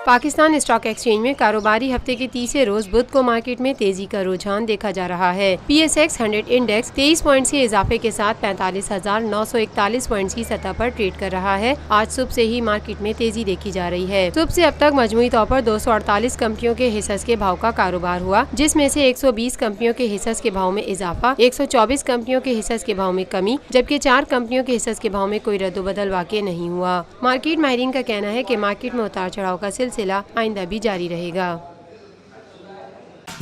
Pakistan stock exchange में कारोबारी हफ्ते के तीसरे रोज बुध को मार्केट में तेजी का रुझान देखा जा रहा है। PSX 100 इंडेक्स 23 पॉइंट के इजाफे के साथ 45,941 पॉइंट्स की सतह पर ट्रेड कर रहा है। आज सुबह से ही मार्केट में तेजी देखी जा रही है। सुबह से अब तक मजमूई तौर पर 248 कंपनियों के हिस्सों के भाव का कारोबार हुआ, जिसमें से 120 कंपनियों के हिस्सों के भाव में इजाफा, 124 कंपनियों के हिस्सों के भाव में कमी, जबकि 4 कंपनियों के हिस्सों के भाव में कोई रद्दोबदल वाक़ई नहीं हुआ। मार्केट माहिरीन का कहना है कि मार्केट में उतार चढ़ाव का सिलसिला आइंदा भी जारी रहेगा।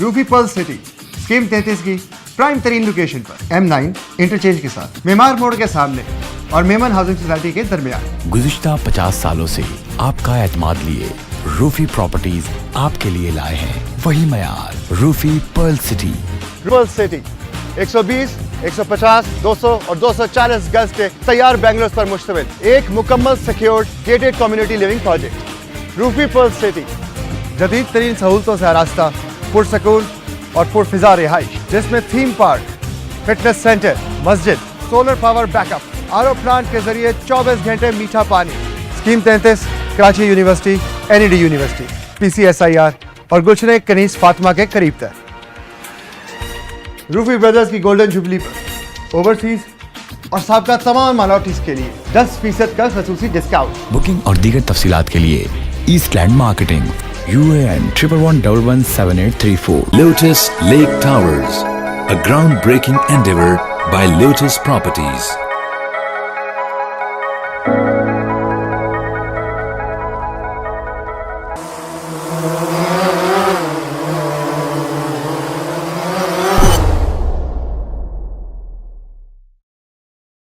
रूफी पर्ल सिटी स्कीम 33 की प्राइम तरीन लोकेशन पर M9 इंटरचेंज के साथ मेमार मोड़ के सामने और मेमन हाउसिंग सोसाइटी के दरमियान। गुज़िश्ता 50 सालों से आपका एतमाद लिए रूफी प्रॉपर्टीज आपके लिए लाए हैं वही मयार। रूफी पर्ल सिटी। पर्ल सिटी 120, 150, 200 और 240 गज के तैयार बैंगलोर पर मुश्तमिल एक मुकम्मल secured gated community living project Rufi Perl City. जदीद तरीन सहूलतों से आरास्ता, पुरसकून और पुरफिजा रिहाइश, जिसमें थीम पार्क, फिटनेस सेंटर, मस्जिद, solar power backup, RO plant के जरिए 24 घंटे मीठा पानी। Scheme 33 Karachi university, NED university, PCSIR और गुलशन कनीस फातिमा के करीब तक। रूफी ब्रदर्स की गोल्डन जुबली पर ओवरसीज और साबका तमाम माइनॉरिटीज के लिए 10% का खसूसी डिस्काउंट। बुकिंग और दीगर तफसीलात के लिए ईस्टलैंड marketing UAN 11117834। Lotus Lake Towers, a groundbreaking endeavor by Lotus Properties.